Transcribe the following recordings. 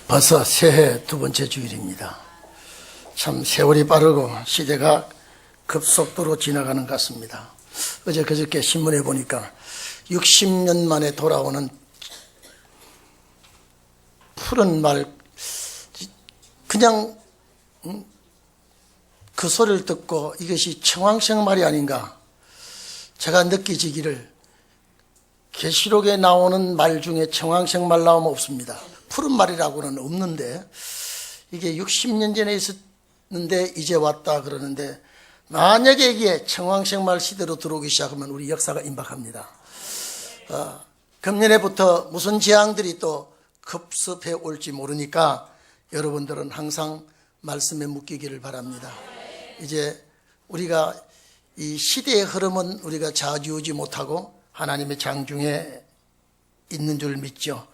벌써 새해 두 번째 주일입니다. 참 세월이 빠르고 시대가 급속도로 지나가는 것 같습니다. 어제 그저께 신문에 보니까 60년 만에 돌아오는 푸른 말, 그냥 그 소리를 듣고 이것이 청황색 말이 아닌가, 제가 느끼지기를 계시록에 나오는 말 중에 청황색 말 나오면 없습니다. 푸른 말이라고는 없는데, 이게 60년 전에 있었는데 이제 왔다 그러는데, 만약에 이게 청황색 말 시대로 들어오기 시작하면 우리 역사가 임박합니다. 금년에부터 무슨 재앙들이 또 급습해 올지 모르니까 여러분들은 항상 말씀에 묶이기를 바랍니다. 이제 우리가 이 시대의 흐름은 우리가 좌지우지 못하고 하나님의 장중에 있는 줄 믿죠.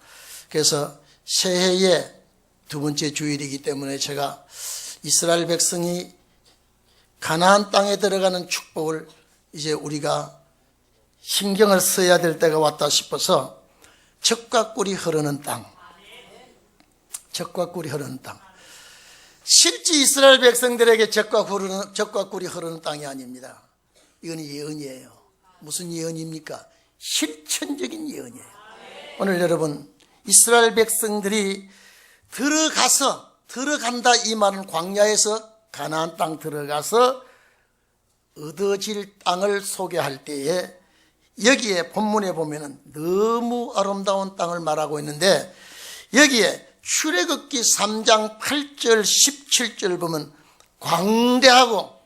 그래서 새해의 두 번째 주일이기 때문에 제가 이스라엘 백성이 가나안 땅에 들어가는 축복을 이제 우리가 신경을 써야 될 때가 왔다 싶어서 젖과 꿀이 흐르는 땅, 젖과 꿀이 흐르는 땅. 실제 이스라엘 백성들에게 젖과 꿀이 흐르는 땅이 아닙니다. 이건 예언이에요. 무슨 예언입니까? 실천적인 예언이에요. 오늘 여러분, 이스라엘 백성들이 들어간다 이 말은 광야에서 가나안 땅 들어가서 얻어질 땅을 소개할 때에 여기에 본문에 보면은 너무 아름다운 땅을 말하고 있는데, 여기에 출애굽기 3장 8절 17절 보면 광대하고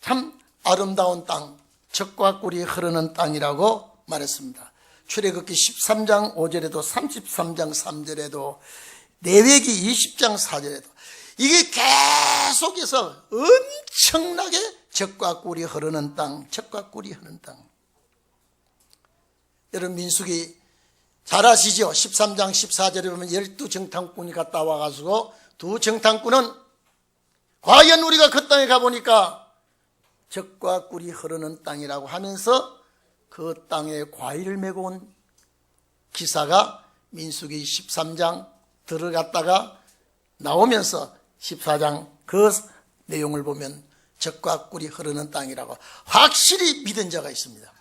참 아름다운 땅, 젖과 꿀이 흐르는 땅이라고 말했습니다. 출애굽기 13장 5절에도 33장 3절에도 레위기 20장 4절에도 이게 계속해서 엄청나게 젖과 꿀이 흐르는 땅, 젖과 꿀이 흐르는 땅. 여러분 민수기 잘 아시죠? 13장 14절에 보면 12정탐꾼이 갔다 와가지고 두 정탐꾼은 과연 우리가 그 땅에 가보니까 젖과 꿀이 흐르는 땅이라고 하면서 그 땅에 과일을 메고 온 기사가 민수기 13장 들어갔다가 나오면서 14장 그 내용을 보면 젖과 꿀이 흐르는 땅이라고 확실히 믿은 자가 있습니다.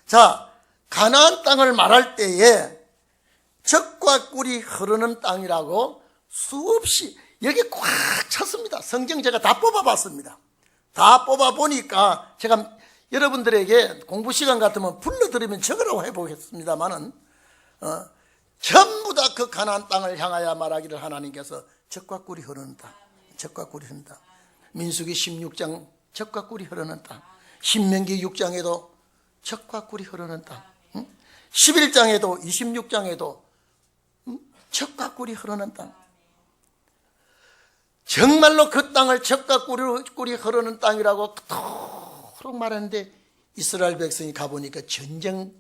자, 가나안 땅을 말할 때에 젖과 꿀이 흐르는 땅이라고 수없이 여기 꽉 찼습니다. 성경 제가 다 뽑아봤습니다. 다 뽑아보니까 제가 여러분들에게 공부 시간 같으면 불러드리면 적으라고 해보겠습니다만은 전부 다 그 가나안 땅을 향하여 말하기를 하나님께서 젖과 꿀이 흐르는 땅, 젖과 꿀이 흐르는 땅. 민수기 16장 젖과 꿀이 흐르는 땅, 신명기 6장에도 젖과 꿀이 흐르는 땅, 11장에도 26장에도 젖과 꿀이 흐르는 땅. 정말로 그 땅을 젖과 꿀이 흐르는 땅이라고 그토록 말하는데 이스라엘 백성이 가보니까 전쟁,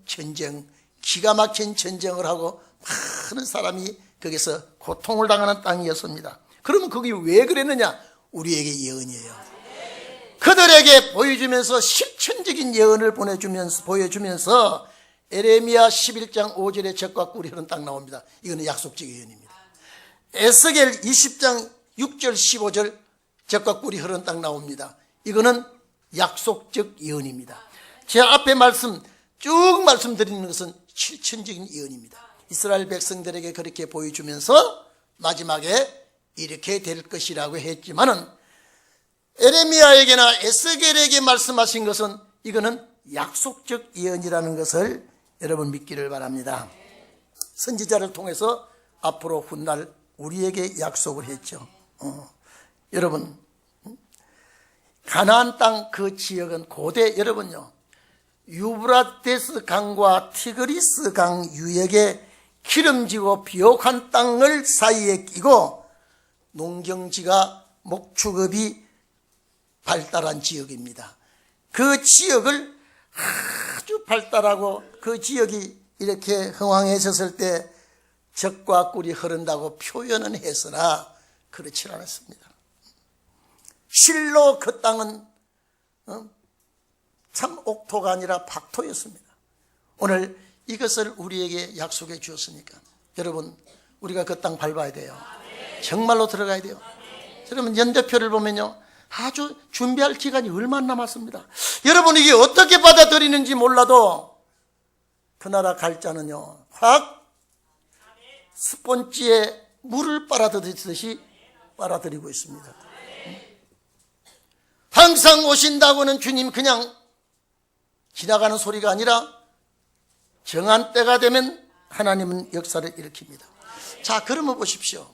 기가 막힌 전쟁을 하고 많은 사람이 거기서 고통을 당하는 땅이었습니다. 그러면 거기 왜 그랬느냐? 우리에게 예언이에요. 그들에게 보여주면서 실천적인 예언을 보여주면서 에레미야 11장 5절에 젖과 꿀이 흐르는 땅 나옵니다. 이거는 약속적 예언입니다. 에스겔 20장 6절 15절 젖과 꿀이 흐르는 땅 나옵니다. 이거는 약속적 예언입니다. 제 앞에 쭉 말씀드리는 것은 실천적인 예언입니다. 이스라엘 백성들에게 그렇게 보여주면서 마지막에 이렇게 될 것이라고 했지만은 에레미야에게나 에스겔에게 말씀하신 것은 이거는 약속적 예언이라는 것을 여러분 믿기를 바랍니다. 선지자를 통해서 앞으로 훗날 우리에게 약속을 했죠. 여러분, 가나안 땅 그 지역은 고대, 여러분요, 유브라데스 강과 티그리스 강 유역에 기름지고 비옥한 땅을 사이에 끼고 농경지가 목축업이 발달한 지역입니다. 그 지역을 아주 발달하고 그 지역이 이렇게 흥황해졌을 때 젖과 꿀이 흐른다고 표현은 했으나 그렇지 않았습니다. 실로 그 땅은 참 옥토가 아니라 박토였습니다. 오늘 이것을 우리에게 약속해 주었으니까 여러분, 우리가 그 땅 밟아야 돼요. 정말로 들어가야 돼요. 여러분, 연대표를 보면요, 아주 준비할 기간이 얼마 안 남았습니다. 여러분, 이게 어떻게 받아들이는지 몰라도 그 나라 갈 자는요, 확 스펀지에 물을 빨아들이듯이 빨아들이고 있습니다. 항상 오신다고는 주님 그냥 지나가는 소리가 아니라 정한 때가 되면 하나님은 역사를 일으킵니다. 자, 그러면 보십시오.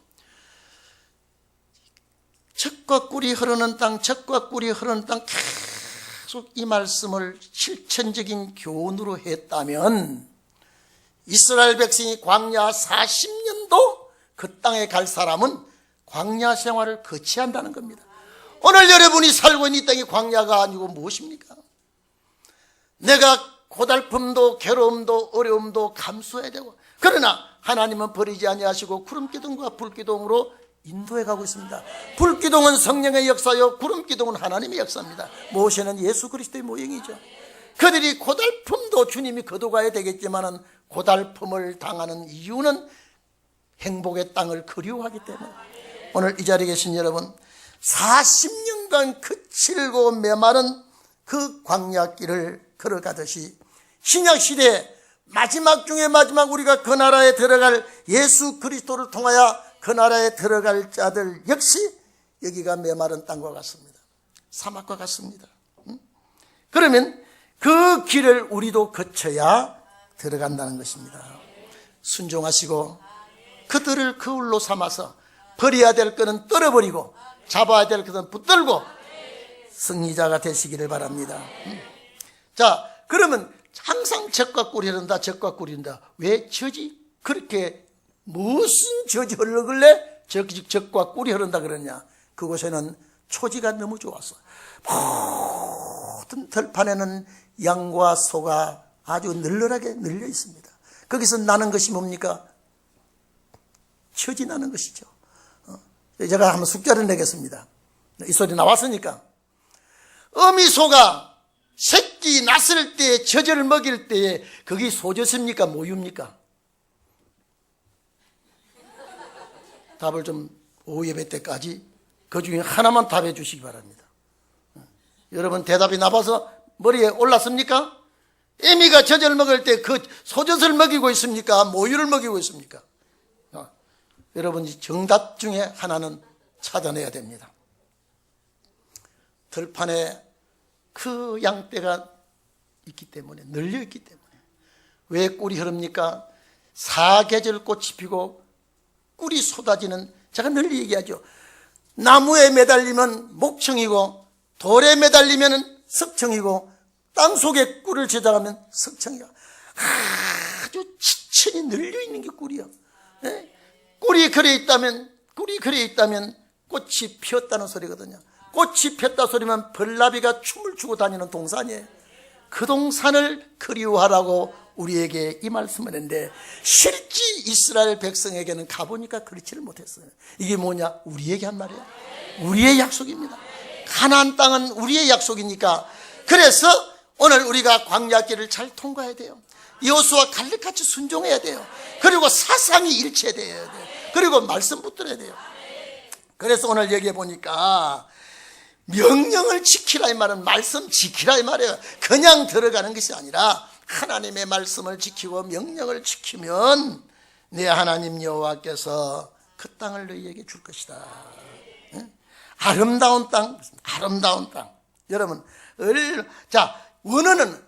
젖과 꿀이 흐르는 땅, 젖과 꿀이 흐르는 땅, 계속 이 말씀을 실천적인 교훈으로 했다면 이스라엘 백성이 광야 40년도 그 땅에 갈 사람은 광야 생활을 거치한다는 겁니다. 오늘 여러분이 살고 있는 이 땅이 광야가 아니고 무엇입니까? 내가 고달픔도 괴로움도 어려움도 감수해야 되고, 그러나 하나님은 버리지 아니하시고 구름기둥과 불기둥으로 인도해 가고 있습니다. 불기둥은 성령의 역사요, 구름기둥은 하나님의 역사입니다. 모세는 예수 그리스도의 모형이죠. 그들이 고달픔도 주님이 거둬가야 되겠지만은 고달픔을 당하는 이유는 행복의 땅을 그리워하기 때문에. 오늘 이 자리에 계신 여러분, 40년간 거칠고 메마른 그 광야길을 걸어가듯이 신약시대 마지막 중에 마지막 우리가 그 나라에 들어갈 예수 그리스도를 통하여 그 나라에 들어갈 자들 역시 여기가 메마른 땅과 같습니다. 사막과 같습니다. 그러면 그 길을 우리도 거쳐야 들어간다는 것입니다. 순종하시고 그들을 거울로 삼아서 버려야 될 것은 떨어버리고 잡아야 될 것은 붙들고 승리자가 되시기를 바랍니다. 자, 그러면 항상 젖과 꿀이 흐른다, 젖과 꿀이 흐른다. 왜 젖이 그렇게 무슨 젖이 흘러글래 젖과 꿀이 흐른다 그러냐? 그곳에는 초지가 너무 좋았어. 모든 들판에는 양과 소가 아주 널널하게 널려 있습니다. 거기서 나는 것이 뭡니까? 젖이 나는 것이죠. 제가 한번 숙제를 내겠습니다. 이 소리 나왔으니까. 어미소가 새끼 낳았을 때 젖을 먹일 때에 그게 소젖입니까? 모유입니까? 답을 좀 오후 예배 때까지 그 중에 하나만 답해 주시기 바랍니다. 여러분, 대답이 나빠서 머리에 올랐습니까? 애미가 젖을 먹을 때 그 소젖을 먹이고 있습니까? 모유를 먹이고 있습니까? 여러분, 정답 중에 하나는 찾아내야 됩니다. 들판에 그 양떼가 있기 때문에, 널려 있기 때문에. 왜 꿀이 흐릅니까? 사계절 꽃이 피고 꿀이 쏟아지는, 제가 늘 얘기하죠. 나무에 매달리면 목청이고 돌에 매달리면 석청이고 땅 속에 꿀을 제작하면 석청이야. 아주 지천이 널려 있는 게 꿀이야. 네? 꿀이 그래 있다면 꽃이 피었다는 소리거든요. 꽃이 폈다 소리면 벌나비가 춤을 추고 다니는 동산이에요. 그 동산을 그리워하라고 우리에게 이 말씀을 했는데, 실제 이스라엘 백성에게는 가보니까 그렇지를 못했어요. 이게 뭐냐? 우리에게 한 말이에요. 우리의 약속입니다. 가나안 땅은 우리의 약속이니까. 그래서 오늘 우리가 광야길을 잘 통과해야 돼요. 여호수아 갈렙같이 순종해야 돼요. 그리고 사상이 일체돼야 돼요. 그리고 말씀 붙들어야 돼요. 그래서 오늘 여기에 보니까 명령을 지키라 이 말은 말씀 지키라 이 말이에요. 그냥 들어가는 것이 아니라 하나님의 말씀을 지키고 명령을 지키면 내 하나님 여호와께서 그 땅을 너희에게 줄 것이다. 아름다운 땅, 아름다운 땅. 여러분, 자, 원어는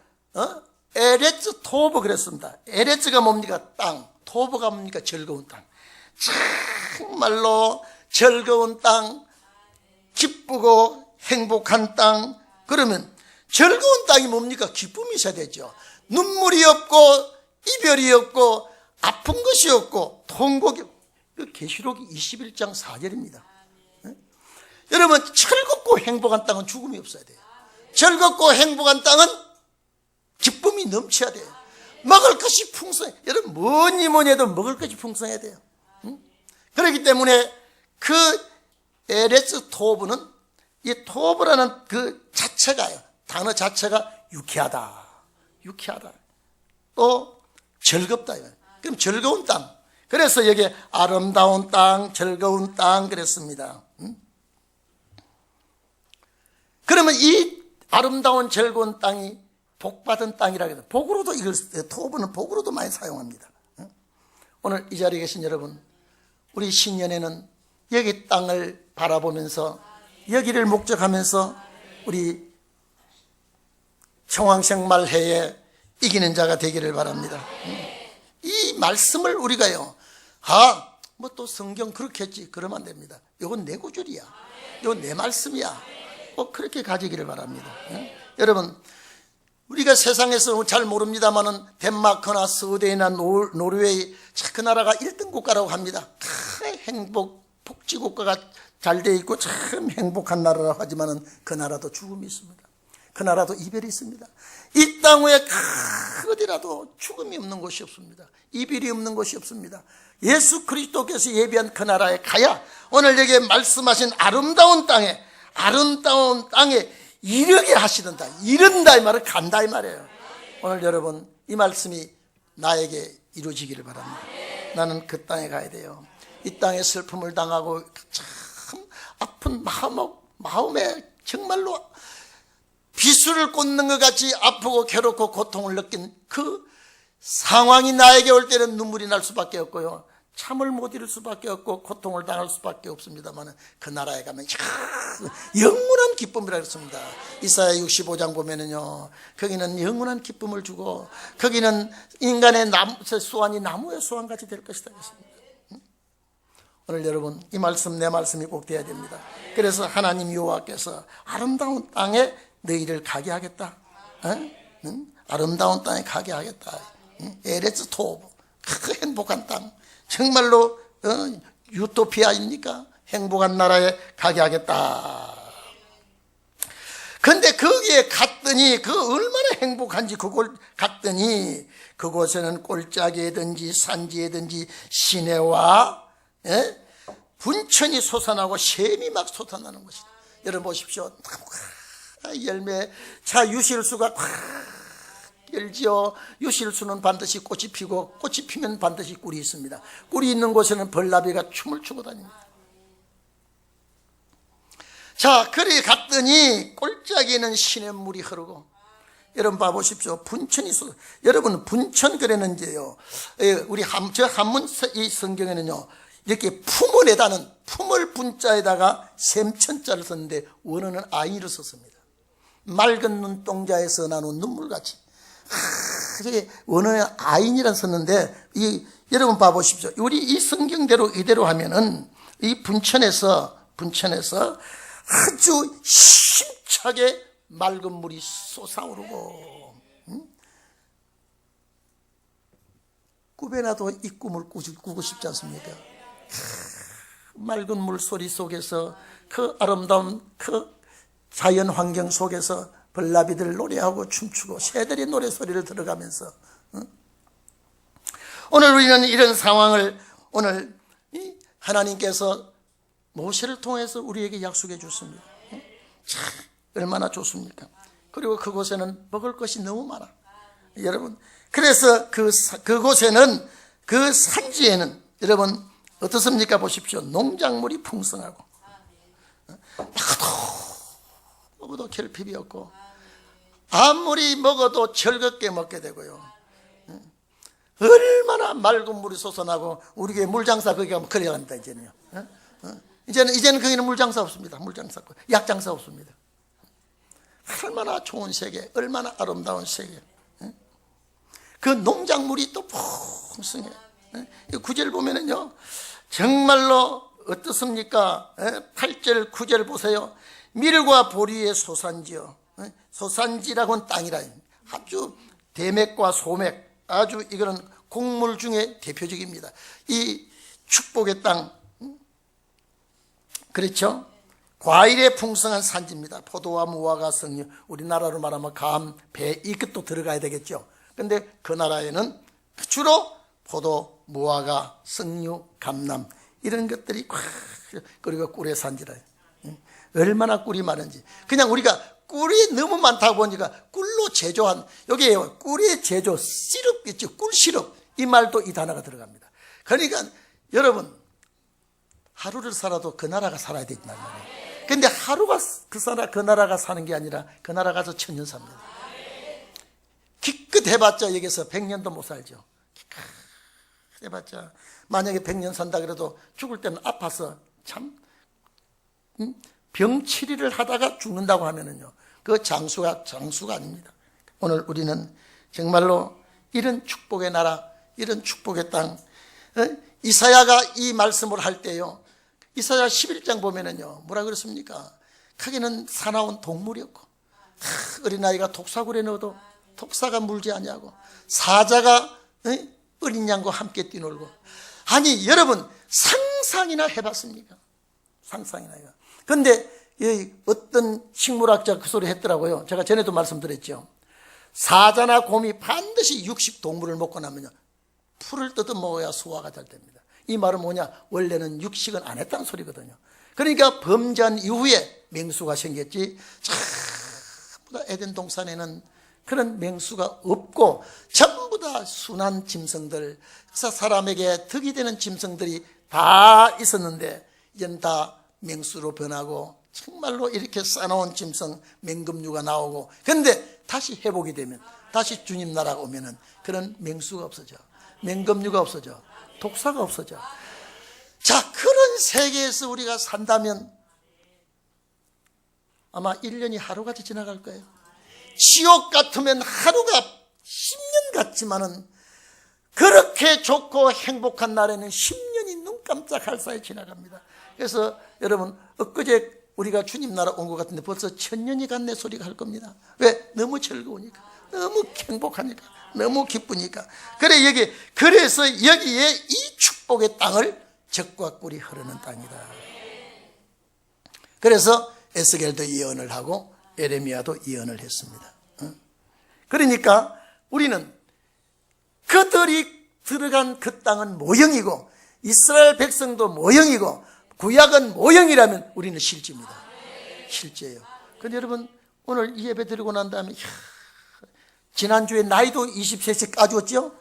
에레츠 토브 그랬습니다. 에레츠가 뭡니까? 땅. 토브가 뭡니까? 즐거운 땅. 정말로 즐거운 땅, 기쁘고 행복한 땅. 그러면 즐거운 땅이 뭡니까? 기쁨이 있어야 되죠. 눈물이 없고 이별이 없고 아픈 것이 없고 통곡이 없고. 계시록 21장 4절입니다. 여러분, 즐겁고 행복한 땅은 죽음이 없어야 돼요. 즐겁고 행복한 땅은 기쁨이 넘쳐야 돼요. 먹을 것이 풍성해. 여러분, 뭐니 해도 먹을 것이 풍성해야 돼요. 그렇기 때문에 그 에레츠 토브는, 이 토브라는 그 자체가요, 단어 자체가 유쾌하다, 유쾌하다, 또 즐겁다. 그럼 즐거운 땅. 그래서 여기 아름다운 땅, 즐거운 땅 그랬습니다. 그러면 이 아름다운 즐거운 땅이 복받은 땅이라고 해서 복으로도 이걸 토부는 복으로도 많이 사용합니다. 오늘 이 자리에 계신 여러분, 우리 신년에는 여기 땅을 바라보면서 여기를 목적하면서 우리 청왕생 말해에 이기는 자가 되기를 바랍니다. 이 말씀을 우리가요, 뭐 또 성경 그렇게 했지, 그러면 안 됩니다. 이건 내 구절이야, 이건 내 말씀이야, 그렇게 가지기를 바랍니다. 여러분, 우리가 세상에서 잘 모릅니다만은 덴마크나 스웨덴이나 노르웨이, 그 나라가 1등 국가라고 합니다. 복지 국가가 잘 돼 있고 참 행복한 나라라고 하지만은 그 나라도 죽음이 있습니다. 그 나라도 이별이 있습니다. 이 땅 위에 어디라도 죽음이 없는 곳이 없습니다. 이별이 없는 곳이 없습니다. 예수 그리스도께서 예비한 그 나라에 가야 오늘 여기에 말씀하신 아름다운 땅에 이르게 하시는다. 이른다 이 말은 간다 이 말이에요. 오늘 여러분, 이 말씀이 나에게 이루어지기를 바랍니다. 나는 그 땅에 가야 돼요. 이 땅에 슬픔을 당하고 참 아픈 마음에 정말로 비수를 꽂는 것 같이 아프고 괴롭고 고통을 느낀 그 상황이 나에게 올 때는 눈물이 날 수밖에 없고요, 참을 못 이룰 수밖에 없고 고통을 당할 수밖에 없습니다만 그 나라에 가면 영원한 기쁨이라 그랬습니다. 이사야 65장 보면은요, 거기는 영원한 기쁨을 주고 거기는 인간의 수완이 나무의 수완같이 될 것이다 그랬습니다. 오늘 여러분, 이 말씀 내 말씀이 꼭 돼야 됩니다. 그래서 하나님 여호와께서 아름다운 땅에 너희를 가게 하겠다. 아름다운 땅에 가게 하겠다. 에레츠 토브, 행복한 땅, 정말로 유토피아입니까? 행복한 나라에 가게 하겠다. 근데 거기에 갔더니 얼마나 행복한지, 그걸 갔더니 그곳에는 골짜기에든지 산지에든지 시내와 분천이 솟아나고 샘이 막 솟아나는 것이다. 여러분 보십시오. 열매, 유실수가 열지요. 유실수는 반드시 꽃이 피고 꽃이 피면 반드시 꿀이 있습니다. 꿀이 있는 곳에는 벌나비가 춤을 추고 다닙니다. 그리 갔더니 골짜기에는 시냇물이 흐르고, 여러분 봐보십시오. 분천이 여러분, 분천 그랬는지요, 우리 저 한문 이 성경에는요, 이렇게 품을에다는 품을 분자에다가 샘천자를 썼는데 원어는 아인으로 썼습니다. 맑은 눈동자에서 나는 눈물같이. 원어는 아인이라 썼는데, 여러분 봐보십시오. 우리 이 성경대로 이대로 하면은 이 분천에서 아주 힘차게 맑은 물이 솟아오르고, 꿈에나도 이 꿈을 꾸고 싶지 않습니까? 맑은 물 소리 속에서, 그 아름다운 그 자연 환경 속에서 벌나비들 노래하고 춤추고 새들이 노래소리를 들어가면서, 오늘 우리는 이런 상황을 오늘 하나님께서 모세를 통해서 우리에게 약속해 줬습니다. 참 얼마나 좋습니까? 그리고 그곳에는 먹을 것이 너무 많아. 여러분, 그래서 그곳에는, 그 산지에는 여러분 어떻습니까? 보십시오. 농작물이 풍성하고 먹어도 결핍이 없고, 아무리 먹어도 즐겁게 먹게 되고요, 얼마나 맑은 물이 솟아나고, 우리에게 물장사 거기 가면 그래야 합니다. 이제는 거기는 물장사 없습니다. 물장사 없고 약장사 없습니다. 얼마나 좋은 세계, 얼마나 아름다운 세계. 그 농작물이 또 풍성해. 9절 보면은요, 정말로 어떻습니까? 8절 9절 보세요. 밀과 보리의 소산지요. 소산지라고는 땅이라, 아주 대맥과 소맥, 아주 이거는 곡물 중에 대표적입니다. 이 축복의 땅, 그렇죠? 과일의 풍성한 산지입니다. 포도와 무화과, 석류, 우리나라로 말하면 감, 배, 이것도 들어가야 되겠죠. 근데 그 나라에는 주로 포도, 무화과, 석류, 감남, 이런 것들이, 그리고 꿀의 산지라. 얼마나 꿀이 많은지. 그냥 우리가 꿀이 너무 많다 보니까 꿀로 제조한, 여기에요, 꿀의 제조, 시럽 있죠, 꿀 시럽, 이 말도 이 단어가 들어갑니다. 그러니까 여러분, 하루를 살아도 그 나라가 살아야 된단 말이에요. 근데 하루가 그 나라가 사는 게 아니라 그 나라 가서 천년 삽니다. 기껏 해봤자 여기서 100년도 못 살죠. 기껏 해봤자 만약에 100년 산다 그래도 죽을 때는 아파서 참 병치리를 하다가 죽는다고 하면은요, 그 장수가 아닙니다. 오늘 우리는 정말로 이런 축복의 나라, 이런 축복의 땅, 이사야가 이 말씀을 할 때요, 이사야 11장 보면은요, 뭐라 그랬습니까? 크게는 사나운 동물이었고, 어린아이가 독사굴에 넣어도 독사가 물지 않냐고, 사자가 어린 양과 함께 뛰놀고. 아니 여러분, 상상이나 해봤습니까? 상상이나 해봐. 그런데 어떤 식물학자 그 소리 했더라고요. 제가 전에도 말씀드렸죠. 사자나 곰이 반드시 육식 동물을 먹고 나면요, 풀을 뜯어 먹어야 소화가 잘 됩니다. 이 말은 뭐냐? 원래는 육식은 안 했다는 소리거든요. 그러니까 범죄한 이후에 맹수가 생겼지, 전부 다 에덴 동산에는 그런 맹수가 없고 전부 다 순한 짐승들, 사람에게 덕이 되는 짐승들이 다 있었는데 이젠 다 맹수로 변하고 정말로 이렇게 싸놓은 짐승 맹금류가 나오고, 그런데 다시 회복이 되면, 다시 주님 나라가 오면은 그런 맹수가 없어져, 맹금류가 없어져, 독사가 없어져. 자, 그런 세계에서 우리가 산다면 아마 1년이 하루같이 지나갈 거예요. 지옥 같으면 하루가 10년 같지만은 그렇게 좋고 행복한 날에는 10년이 눈 깜짝할 사이 지나갑니다. 그래서 여러분, 엊그제 우리가 주님 나라 온 것 같은데 벌써 1000년이 갔네 소리가 할 겁니다. 왜? 너무 즐거우니까, 너무 행복하니까, 너무 기쁘니까. 그래서 여기에 이 축복의 땅을 젖과 꿀이 흐르는 땅이다. 그래서 에스겔도 예언을 하고 예레미야도 예언을 했습니다. 그러니까 우리는 그들이 들어간 그 땅은 모형이고 이스라엘 백성도 모형이고 구약은 모형이라면 우리는 실제입니다. 실제예요. 그런데 여러분, 오늘 이 예배 드리고 난 다음에 지난주에 나이도 20세씩 까주었죠.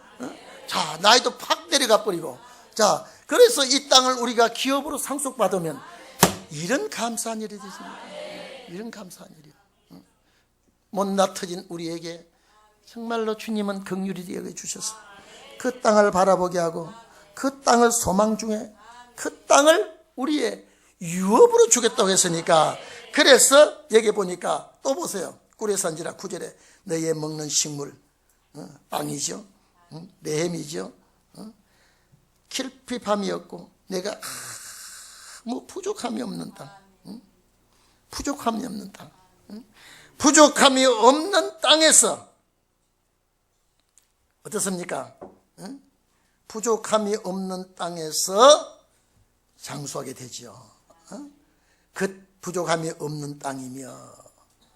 자, 나이도 팍 내려가 버리고, 자, 그래서 이 땅을 우리가 기업으로 상속받으면 이런 감사한 일이 되십니까? 이런 감사한 일이요. 못나 터진 우리에게 정말로 주님은 긍휼히 여겨주셔서 그 땅을 바라보게 하고 그 땅을 소망 중에 그 땅을 우리의 유업으로 주겠다고 했으니까, 그래서 여기 보니까 또 보세요. 꿀의 산지라 9절에 너희의 먹는 식물, 빵이죠, 레헴이죠, kirpip함이 없고 내가 뭐 부족함이 없는 땅, 부족함이 없는 땅, 부족함이 없는 땅에서 어떻습니까? 부족함이 없는 땅에서 장수하게 되죠. 그 부족함이 없는 땅이며,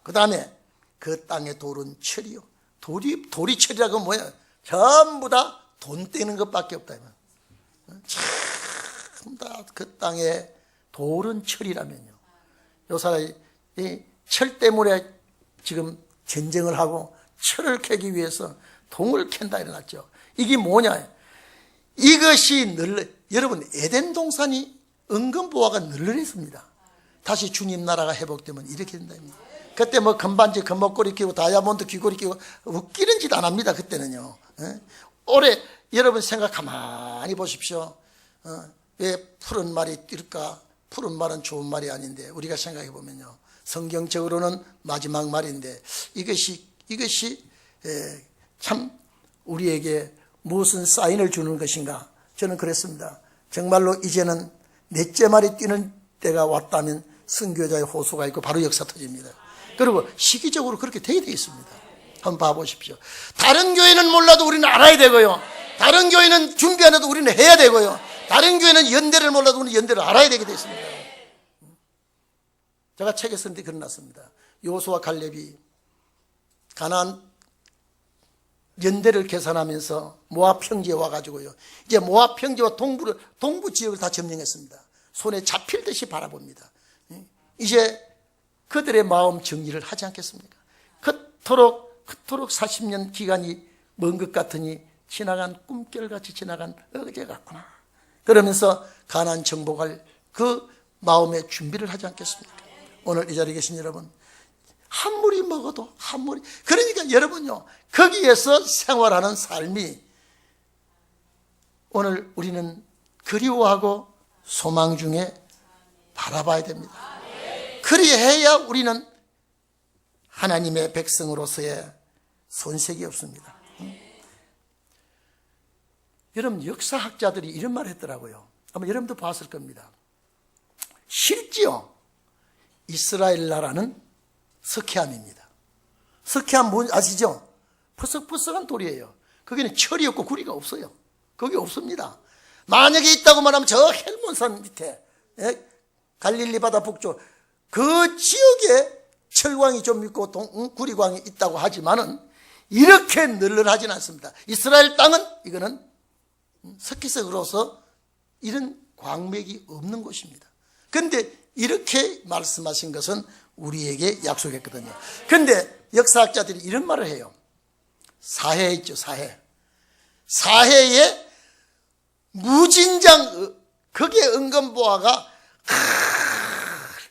그 다음에 그 땅의 돌은 철이요. 돌이 철이라고 뭐야? 전부 다 돈 떼는 것밖에 없다. 전부 다 그 땅의 돌은 철이라면요. 요 사람이 철 때문에 지금 전쟁을 하고 철을 캐기 위해서 동을 캔다 일어났죠. 이게 뭐냐? 이것이 여러분, 에덴 동산이 은근보화가 널널했습니다. 다시 주님 나라가 회복되면 이렇게 된다. 그때 뭐 금반지 금목걸이 끼고 다이아몬드 귀걸이 끼고 웃기는 짓 안 합니다. 그때는요. 올해 여러분 생각 가만히 보십시오. 왜 푸른 말이 뛸까? 푸른 말은 좋은 말이 아닌데, 우리가 생각해 보면요, 성경적으로는 마지막 말인데 이것이 참 우리에게 무슨 사인을 주는 것인가? 저는 그랬습니다. 정말로 이제는 넷째 말이 뛰는 때가 왔다면 선교자의 호소가 있고 바로 역사 터집니다. 그리고 시기적으로 그렇게 되게 되어 있습니다. 한번 봐보십시오. 다른 교회는 몰라도 우리는 알아야 되고요, 다른 교회는 준비 안 해도 우리는 해야 되고요, 다른 교회는 연대를 몰라도 우리는 연대를 알아야 되게 되어 있습니다. 제가 책에 쓴데 그려놨습니다. 여호수아 갈렙이 가나안 연대를 계산하면서 모압 평지에 와가지고요, 이제 모압 평지와 동부 지역을 다 점령했습니다. 손에 잡힐 듯이 바라봅니다. 이제 그들의 마음 정리를 하지 않겠습니까? 그토록 40년 기간이 먼 것 같으니 지나간 꿈결같이 지나간 어제 같구나. 그러면서 가나안 정복할 그 마음의 준비를 하지 않겠습니까? 오늘 이 자리에 계신 여러분, 한 무리 먹어도 한 무리, 그러니까 여러분요, 거기에서 생활하는 삶이 오늘 우리는 그리워하고 소망 중에 바라봐야 됩니다. 그리해야 우리는 하나님의 백성으로서의 손색이 없습니다. 여러분, 역사학자들이 이런 말을 했더라고요. 아마 여러분도 봤을 겁니다. 실지요, 이스라엘 나라는 석회암입니다. 석회암 뭔지 아시죠? 퍼석퍼석한 돌이에요. 거기는 철이 없고 구리가 없어요. 거기 없습니다. 만약에 있다고 말하면 저 헬몬산 밑에, 갈릴리 바다 북쪽 그 지역에 철광이 좀 있고 구리광이 있다고 하지만은 이렇게 널널하지는 않습니다. 이스라엘 땅은 이거는 석회석으로서 이런 광맥이 없는 곳입니다. 그런데 이렇게 말씀하신 것은 우리에게 약속했거든요. 그런데 역사학자들이 이런 말을 해요. 사해 있죠, 사해. 사해에 무진장, 거기에 은검보화가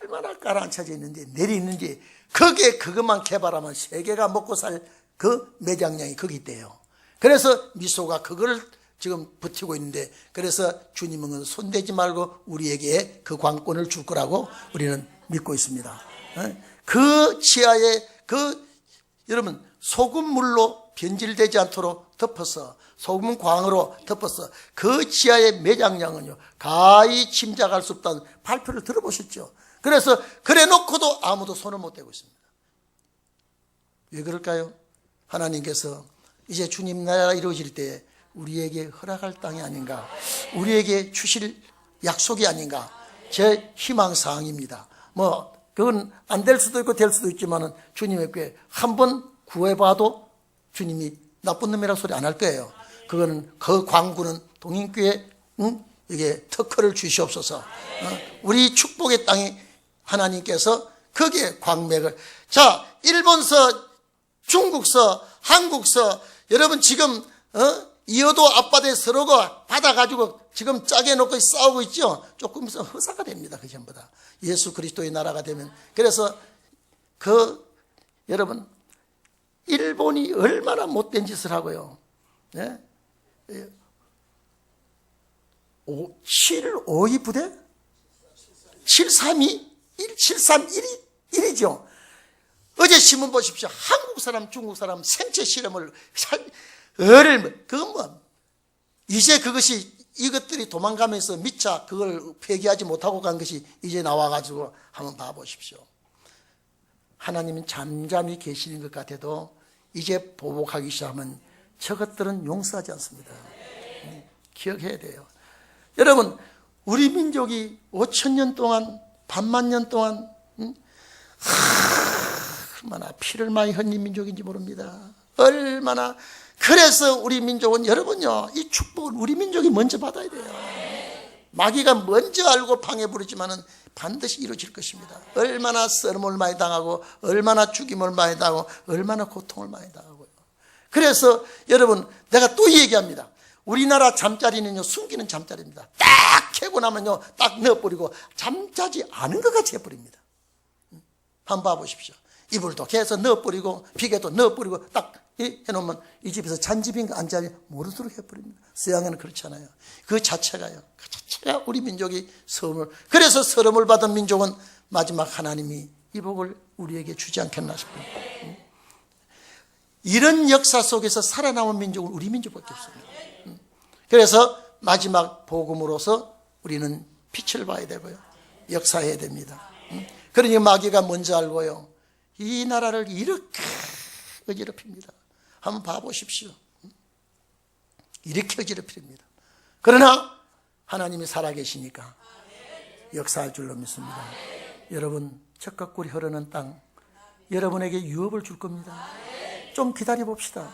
얼마나 깔아앉혀져 있는지, 내리 있는지, 거기에 그것만 개발하면 세계가 먹고 살 그 매장량이 거기 있대요. 그래서 미소가 그걸 지금 버티고 있는데, 그래서 주님은 손대지 말고 우리에게 그 관권을 줄 거라고 우리는 믿고 있습니다. 그 지하에 여러분, 소금물로 변질되지 않도록 덮어서, 소금 광으로 덮어서 그 지하의 매장량은요, 가히 짐작할 수 없다는 발표를 들어보셨죠? 그래서 그래 놓고도 아무도 손을 못 대고 있습니다. 왜 그럴까요? 하나님께서 이제 주님 나라가 이루어질 때 우리에게 허락할 땅이 아닌가, 우리에게 주실 약속이 아닌가, 제 희망사항입니다. 그건 안 될 수도 있고 될 수도 있지만은 주님에게 한번 구해봐도 주님이 나쁜 놈이라고 소리 안 할 거예요. 그거는 그 광구는 동인교회 이게 특허를 주시옵소서. 우리 축복의 땅이 하나님께서 거기에 광맥을, 자, 일본서, 중국서, 한국서, 여러분 지금 이어도 앞바다에 서로가 받아가지고 지금 짜게 놓고 싸우고 있죠. 조금 있으면 허사가 됩니다. 그 전부 다 예수 그리스도의 나라가 되면. 그래서 여러분, 일본이 얼마나 못된 짓을 하고요. 752 부대? 732? 731이죠. 어제 신문 보십시오. 한국 사람, 중국 사람 생체 실험을, 이제 그것이, 이것들이 도망가면서 미처 그걸 폐기하지 못하고 간 것이 이제 나와가지고 한번 봐보십시오. 하나님은 잠잠히 계시는 것 같아도 이제 보복하기 시작하면 저것들은 용서하지 않습니다. 기억해야 돼요. 여러분, 우리 민족이 5,000년 동안, 반만 년 동안 얼마나 피를 많이 흘린 민족인지 모릅니다. 얼마나. 그래서 우리 민족은, 여러분요, 이 축복을 우리 민족이 먼저 받아야 돼요. 마귀가 먼저 알고 방해 부르지만은 반드시 이루어질 것입니다. 얼마나 썰음을 많이 당하고, 얼마나 죽임을 많이 당하고, 얼마나 고통을 많이 당하고요. 그래서 여러분, 내가 또 얘기합니다. 우리나라 잠자리는요, 숨기는 잠자리입니다. 딱 캐고 나면요, 딱 넣어버리고 잠자지 않은 것 같이 해버립니다. 한번 봐보십시오. 이불도 개서 넣어버리고 비계도 넣어버리고 딱 해놓으면 이 집에서 잔집인가 안 잔지 모르도록 해버립니다. 서양에는 그렇지 않아요. 그 자체가 우리 민족이 그래서 서름을 받은 민족은 마지막 하나님이 이 복을 우리에게 주지 않겠나 싶습니다. 이런 역사 속에서 살아남은 민족은 우리 민족밖에 없습니다. 그래서 마지막 복음으로서 우리는 빛을 봐야 되고요, 역사해야 됩니다. 그러니 마귀가 먼저 알고요, 이 나라를 이렇게 어지럽힙니다. 한번 봐보십시오. 이렇게 어지럽힙니다. 그러나 하나님이 살아계시니까 역사할 줄로 믿습니다. 여러분, 젖과 꿀이 흐르는 땅, 여러분에게 유업을 줄 겁니다. 좀 기다려 봅시다.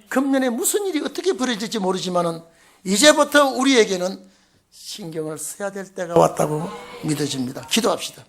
금년에 무슨 일이 어떻게 벌어질지 모르지만은 이제부터 우리에게는 신경을 써야 될 때가 왔다고 믿어집니다. 기도합시다.